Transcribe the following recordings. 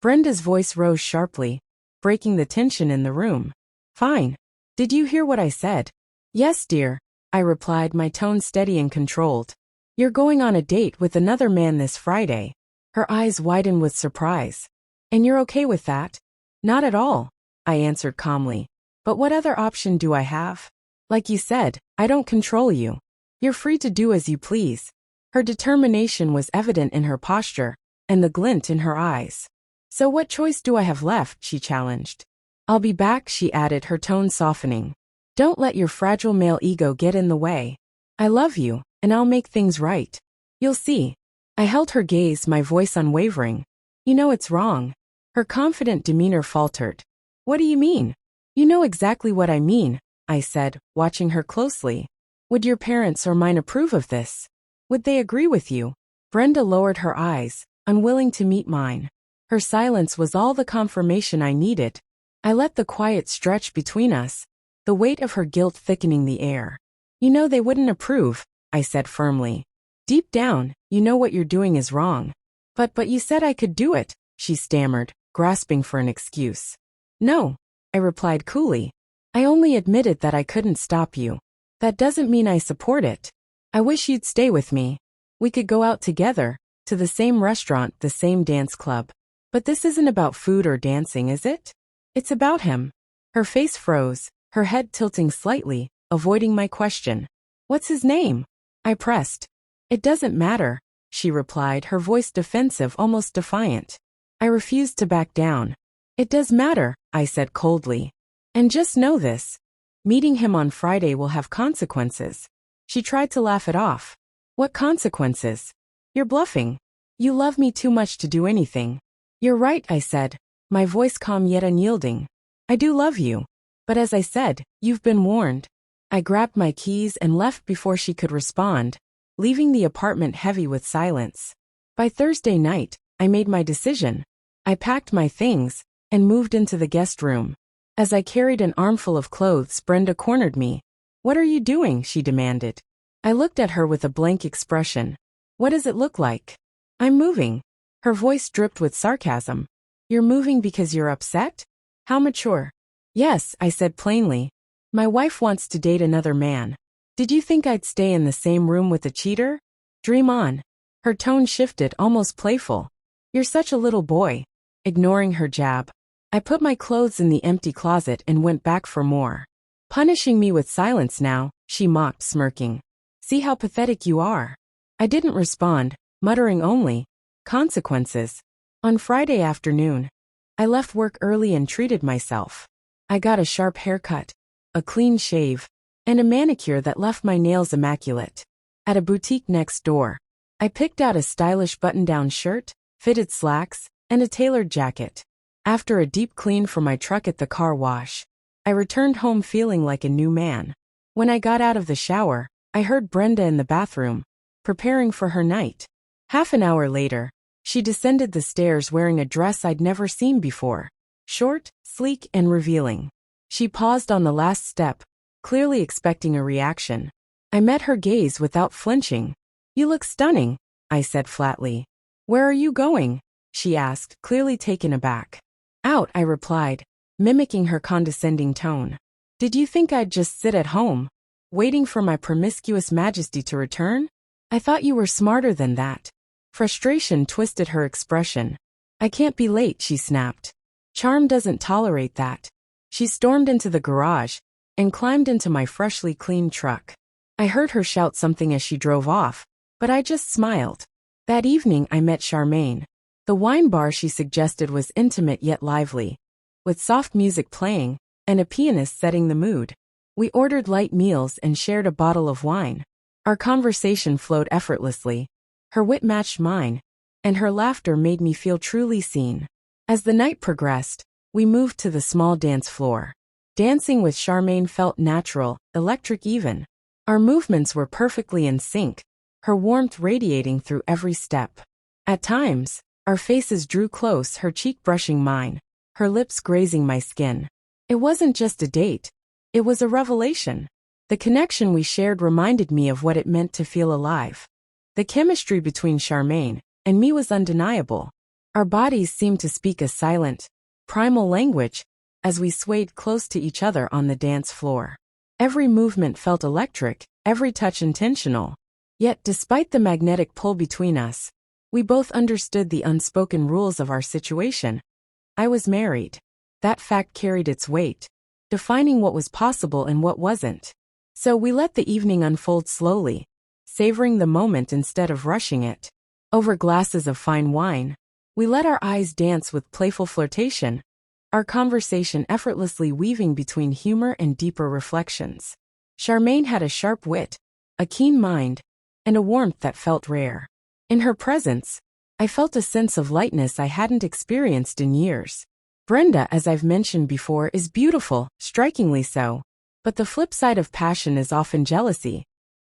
Brenda's voice rose sharply, breaking the tension in the room. Fine. Did you hear what I said? Yes, dear, I replied, my tone steady and controlled. You're going on a date with another man this Friday. Her eyes widened with surprise. And you're okay with that? Not at all, I answered calmly. But what other option do I have? Like you said, I don't control you. You're free to do as you please. Her determination was evident in her posture, and the glint in her eyes. So what choice do I have left? She challenged. I'll be back, she added, her tone softening. Don't let your fragile male ego get in the way. I love you, and I'll make things right. You'll see. I held her gaze, my voice unwavering. You know it's wrong. Her confident demeanor faltered. What do you mean? You know exactly what I mean, I said, watching her closely. Would your parents or mine approve of this? Would they agree with you? Brenda lowered her eyes, unwilling to meet mine. Her silence was all the confirmation I needed. I let the quiet stretch between us, the weight of her guilt thickening the air. You know they wouldn't approve, I said firmly. Deep down, you know what you're doing is wrong. But you said I could do it, she stammered, grasping for an excuse. No, I replied coolly. I only admitted that I couldn't stop you. That doesn't mean I support it. I wish you'd stay with me. We could go out together, to the same restaurant, the same dance club. But this isn't about food or dancing, is it? It's about him. Her face froze, her head tilting slightly, avoiding my question. What's his name? I pressed. It doesn't matter, she replied, her voice defensive, almost defiant. I refused to back down. It does matter, I said coldly. And just know this. Meeting him on Friday will have consequences. She tried to laugh it off. What consequences? You're bluffing. You love me too much to do anything. You're right, I said, my voice calm yet unyielding. I do love you. But as I said, you've been warned. I grabbed my keys and left before she could respond, leaving the apartment heavy with silence. By Thursday night, I made my decision. I packed my things and moved into the guest room. As I carried an armful of clothes, Brenda cornered me. What are you doing? She demanded. I looked at her with a blank expression. What does it look like? I'm moving. Her voice dripped with sarcasm. You're moving because you're upset? How mature. Yes, I said plainly. My wife wants to date another man. Did you think I'd stay in the same room with a cheater? Dream on. Her tone shifted, almost playful. You're such a little boy. Ignoring her jab, I put my clothes in the empty closet and went back for more. Punishing me with silence now, she mocked, smirking. See how pathetic you are. I didn't respond, muttering only, consequences. On Friday afternoon, I left work early and treated myself. I got a sharp haircut, a clean shave, and a manicure that left my nails immaculate. At a boutique next door, I picked out a stylish button-down shirt, fitted slacks, and a tailored jacket. After a deep clean for my truck at the car wash, I returned home feeling like a new man. When I got out of the shower, I heard Brenda in the bathroom, preparing for her night. Half an hour later, she descended the stairs wearing a dress I'd never seen before. Short, sleek, and revealing. She paused on the last step, clearly expecting a reaction. I met her gaze without flinching. You look stunning, I said flatly. Where are you going? She asked, clearly taken aback. Out, I replied, mimicking her condescending tone. Did you think I'd just sit at home, waiting for my promiscuous majesty to return? I thought you were smarter than that. Frustration twisted her expression. I can't be late, she snapped. Charm doesn't tolerate that. She stormed into the garage and climbed into my freshly cleaned truck. I heard her shout something as she drove off, but I just smiled. That evening I met Charmaine. The wine bar she suggested was intimate yet lively, with soft music playing and a pianist setting the mood. We ordered light meals and shared a bottle of wine. Our conversation flowed effortlessly. Her wit matched mine, and her laughter made me feel truly seen. As the night progressed, we moved to the small dance floor. Dancing with Charmaine felt natural, electric even. Our movements were perfectly in sync, her warmth radiating through every step. At times, our faces drew close, her cheek brushing mine, her lips grazing my skin. It wasn't just a date. It was a revelation. The connection we shared reminded me of what it meant to feel alive. The chemistry between Charmaine and me was undeniable. Our bodies seemed to speak a silent, primal language as we swayed close to each other on the dance floor. Every movement felt electric, every touch intentional. Yet, despite the magnetic pull between us, we both understood the unspoken rules of our situation. I was married. That fact carried its weight, defining what was possible and what wasn't. So we let the evening unfold slowly, savoring the moment instead of rushing it. Over glasses of fine wine, we let our eyes dance with playful flirtation, our conversation effortlessly weaving between humor and deeper reflections. Charmaine had a sharp wit, a keen mind, and a warmth that felt rare. In her presence, I felt a sense of lightness I hadn't experienced in years. Brenda, as I've mentioned before, is beautiful, strikingly so. But the flip side of passion is often jealousy.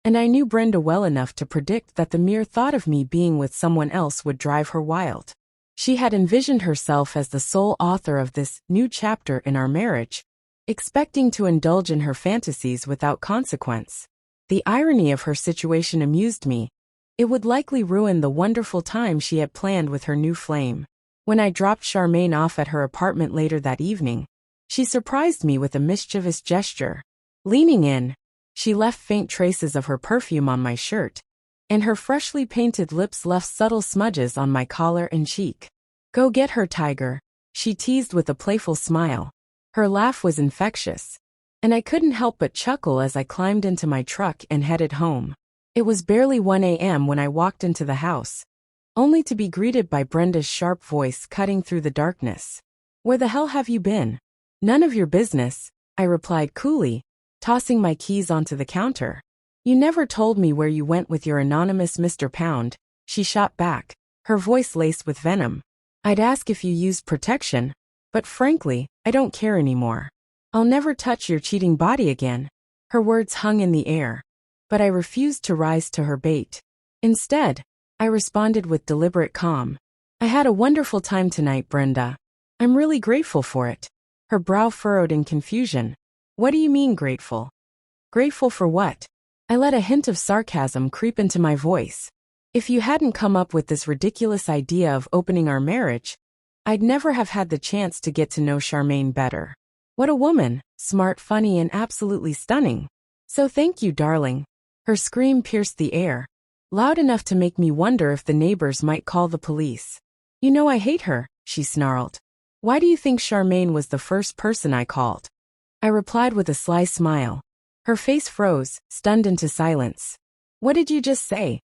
And I knew Brenda well enough to predict that the mere thought of me being with someone else would drive her wild. She had envisioned herself as the sole author of this new chapter in our marriage, expecting to indulge in her fantasies without consequence. The irony of her situation amused me. It would likely ruin the wonderful time she had planned with her new flame. When I dropped Charmaine off at her apartment later that evening, she surprised me with a mischievous gesture. Leaning in, she left faint traces of her perfume on my shirt, and her freshly painted lips left subtle smudges on my collar and cheek. "Go get her, Tiger," she teased with a playful smile. Her laugh was infectious, and I couldn't help but chuckle as I climbed into my truck and headed home. It was barely 1 a.m. when I walked into the house, only to be greeted by Brenda's sharp voice cutting through the darkness. "Where the hell have you been?" "None of your business," I replied coolly, tossing my keys onto the counter. "You never told me where you went with your anonymous Mr. Pound," she shot back, her voice laced with venom. "I'd ask if you used protection, but frankly, I don't care anymore. I'll never touch your cheating body again." Her words hung in the air, but I refused to rise to her bait. Instead, I responded with deliberate calm. "I had a wonderful time tonight, Brenda. I'm really grateful for it." Her brow furrowed in confusion. "What do you mean grateful?" "Grateful for what?" I let a hint of sarcasm creep into my voice. "If you hadn't come up with this ridiculous idea of opening our marriage, I'd never have had the chance to get to know Charmaine better. What a woman, smart, funny, and absolutely stunning. So thank you, darling." Her scream pierced the air, loud enough to make me wonder if the neighbors might call the police. "You know I hate her," she snarled. "Why do you think Charmaine was the first person I called?" I replied with a sly smile. Her face froze, stunned into silence. "What did you just say?"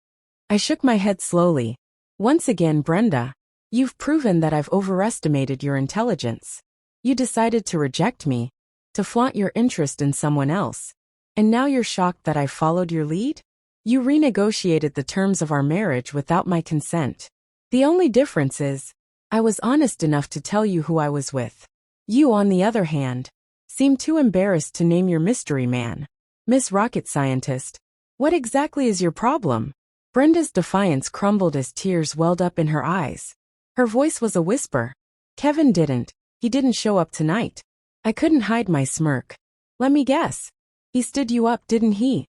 I shook my head slowly. "Once again, Brenda, you've proven that I've overestimated your intelligence. You decided to reject me, to flaunt your interest in someone else, and now you're shocked that I followed your lead? You renegotiated the terms of our marriage without my consent. The only difference is, I was honest enough to tell you who I was with. You, on the other hand, seem too embarrassed to name your mystery man. Miss Rocket Scientist, what exactly is your problem?" Brenda's defiance crumbled as tears welled up in her eyes. Her voice was a whisper. "Kevin didn't. He didn't show up tonight." I couldn't hide my smirk. "Let me guess. He stood you up, didn't he?"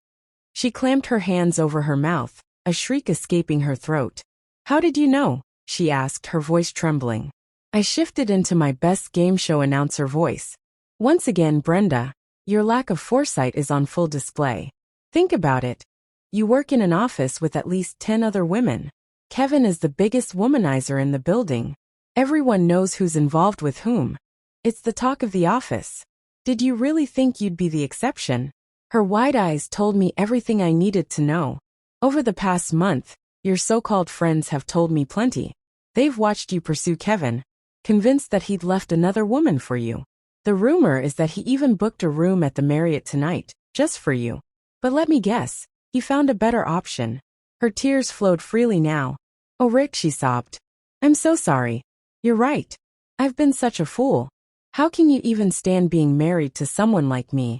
She clamped her hands over her mouth, a shriek escaping her throat. "How did you know?" she asked, her voice trembling. I shifted into my best game show announcer voice. "Once again, Brenda, your lack of foresight is on full display. Think about it. You work in an office with at least 10 other women. Kevin is the biggest womanizer in the building. Everyone knows who's involved with whom. It's the talk of the office. Did you really think you'd be the exception?" Her wide eyes told me everything I needed to know. "Over the past month, your so-called friends have told me plenty. They've watched you pursue Kevin, convinced that he'd left another woman for you. The rumor is that he even booked a room at the Marriott tonight, just for you. But let me guess, he found a better option." Her tears flowed freely now. "Oh, Rick," she sobbed. "I'm so sorry. You're right. I've been such a fool. How can you even stand being married to someone like me?"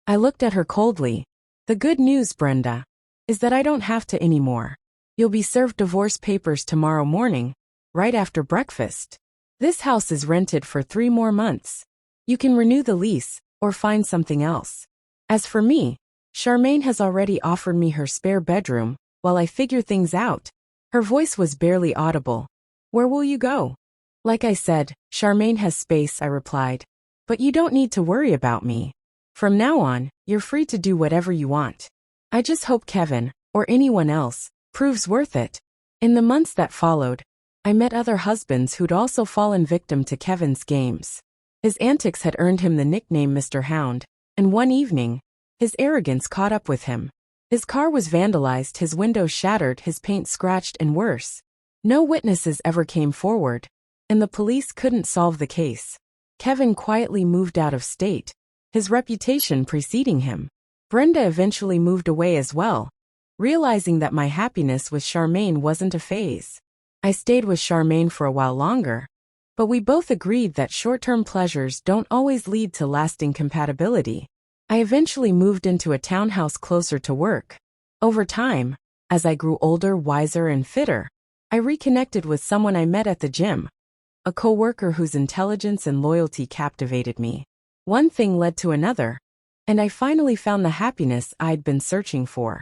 I looked at her coldly. "The good news, Brenda, is that I don't have to anymore. You'll be served divorce papers tomorrow morning, right after breakfast. This house is rented for 3 more months. You can renew the lease, or find something else. As for me, Charmaine has already offered me her spare bedroom, while I figure things out." Her voice was barely audible. "Where will you go?" Like I said, Charmaine has space, I replied. But you don't need to worry about me. From now on, you're free to do whatever you want. I just hope Kevin, or anyone else, proves worth it. In the months that followed, I met other husbands who'd also fallen victim to Kevin's games. His antics had earned him the nickname Mr. Hound, and one evening, his arrogance caught up with him. His car was vandalized, his windows shattered, his paint scratched, and worse. No witnesses ever came forward, and the police couldn't solve the case. Kevin quietly moved out of state, his reputation preceding him. Brenda eventually moved away as well, realizing that my happiness with Charmaine wasn't a phase. I stayed with Charmaine for a while longer, but we both agreed that short-term pleasures don't always lead to lasting compatibility. I eventually moved into a townhouse closer to work. Over time, as I grew older, wiser, and fitter, I reconnected with someone I met at the gym, a coworker whose intelligence and loyalty captivated me. One thing led to another, and I finally found the happiness I'd been searching for.